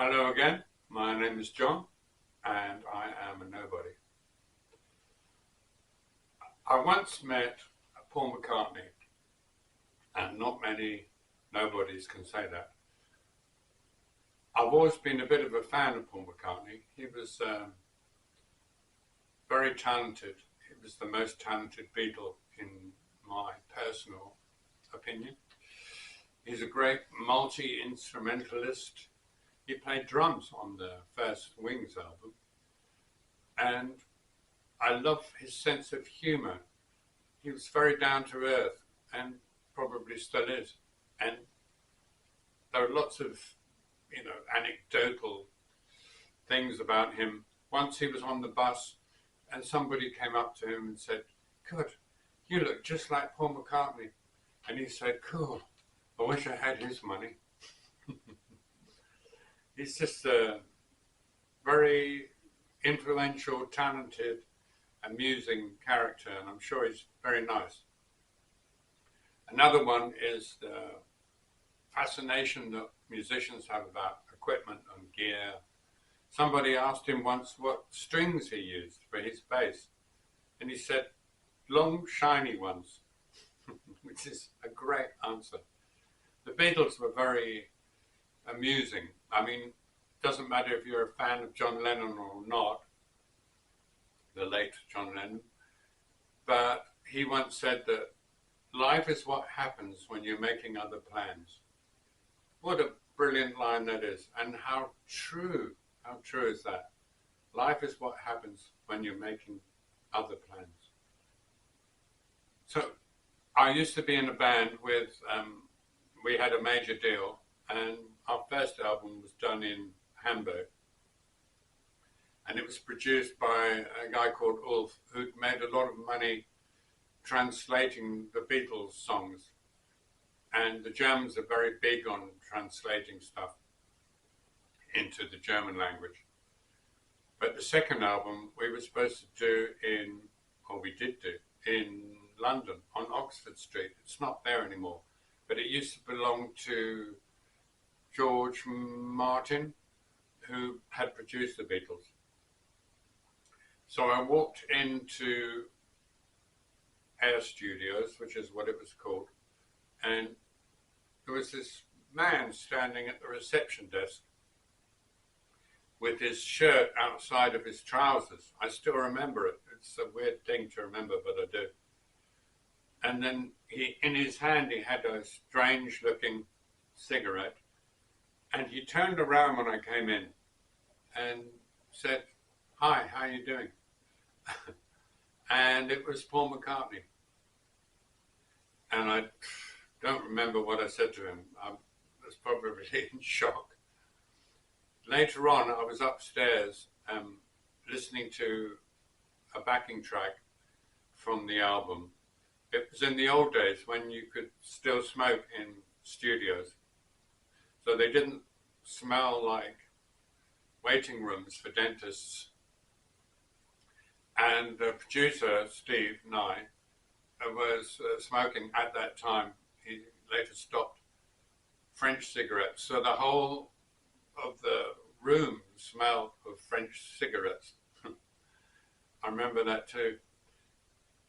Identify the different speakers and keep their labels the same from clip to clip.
Speaker 1: Hello again, my name is John and I am a nobody. I once met Paul McCartney, and not many nobodies can say that. I've always been a bit of a fan of Paul McCartney. He was very talented. He was the most talented Beatle in my personal opinion. He's a great multi-instrumentalist. He played drums on the first Wings album, and I love his sense of humour. He was very down to earth, and probably still is. And there are lots of, anecdotal things about him. Once he was on the bus, and somebody came up to him and said, "Good, you look just like Paul McCartney." And he said, "Cool, I wish I had his money." He's just a very influential, talented, amusing character, and I'm sure he's very nice. Another one is the fascination that musicians have about equipment and gear. Somebody asked him once what strings he used for his bass, and he said, "Long, shiny ones," which is a great answer. The Beatles were very amusing. I mean, it doesn't matter if you're a fan of John Lennon or not, the late John Lennon, but he once said that life is what happens when you're making other plans. What a brilliant line that is, and how true is that? Life is what happens when you're making other plans. So I used to be in a band with, we had a major deal, and our first album was done in Hamburg, and it was produced by a guy called Ulf, who'd made a lot of money translating the Beatles songs, and the Germans are very big on translating stuff into the German language. But the second album we were supposed to do we did do in London on Oxford Street. It's not there anymore, but it used to belong to George Martin, who had produced the Beatles. So I walked into Air Studios, which is what it was called, and there was this man standing at the reception desk with his shirt outside of his trousers. I still remember it. It's a weird thing to remember, but I do. And then in his hand he had a strange looking cigarette, and he turned around when I came in and said, "Hi, how are you doing?" And it was Paul McCartney. And I don't remember what I said to him. I was probably in shock. Later on, I was upstairs listening to a backing track from the album. It was in the old days when you could still smoke in studios. So they didn't smell like waiting rooms for dentists. And the producer, Steve Nye, was smoking at that time. He later stopped French cigarettes. So the whole of the room smelled of French cigarettes. I remember that too.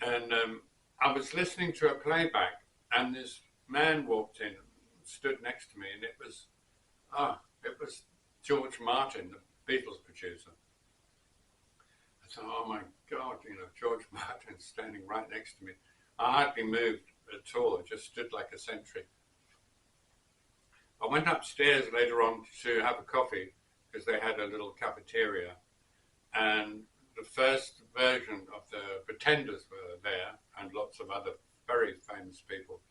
Speaker 1: And I was listening to a playback, and this man walked in and stood next to me, and it was George Martin, the Beatles producer. I thought, oh my God, George Martin standing right next to me. I hardly moved at all. I just stood like a sentry. I went upstairs later on to have a coffee because they had a little cafeteria, and the first version of the Pretenders were there, and lots of other very famous people.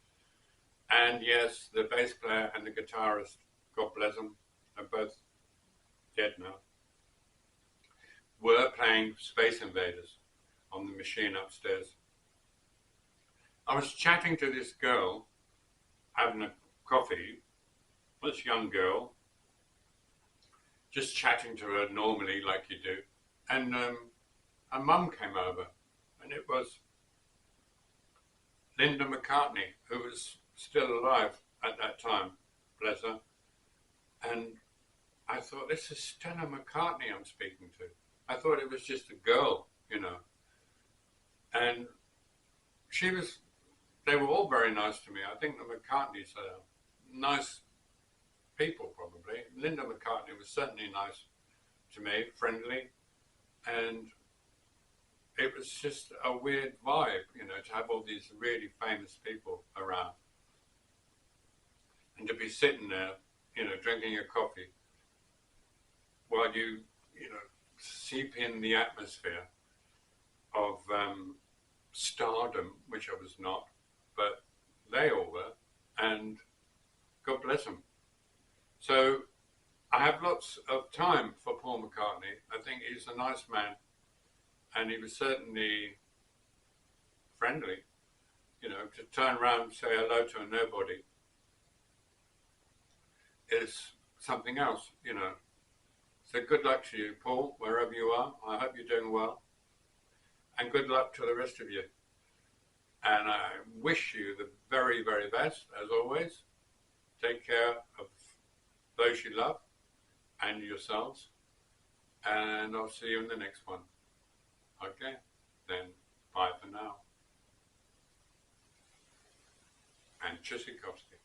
Speaker 1: And yes, the bass player and the guitarist, God bless them, are both dead now, were playing Space Invaders on the machine upstairs. I was chatting to this girl, having a coffee, this young girl, just chatting to her normally like you do. And her mum came over, and it was Linda McCartney, who was still alive at that time, bless her. And I thought, this is Stella McCartney I'm speaking to. I thought it was just a girl, you know. And she was, they were all very nice to me. I think the McCartneys are nice people, probably. Linda McCartney was certainly nice to me, friendly. And it was just a weird vibe, you know, to have all these really famous people around. And to be sitting there, you know, drinking your coffee while you know, seep in the atmosphere of stardom, which I was not, but they all were, and God bless them. So I have lots of time for Paul McCartney. I think he's a nice man, and he was certainly friendly, you know, to turn around and say hello to a nobody is something else, you know. So good luck to you, Paul, wherever you are. I hope you're doing well. And good luck to the rest of you. And I wish you the very, very best, as always. Take care of those you love and yourselves. And I'll see you in the next one. Okay? Then bye for now. And Tschüssikowski.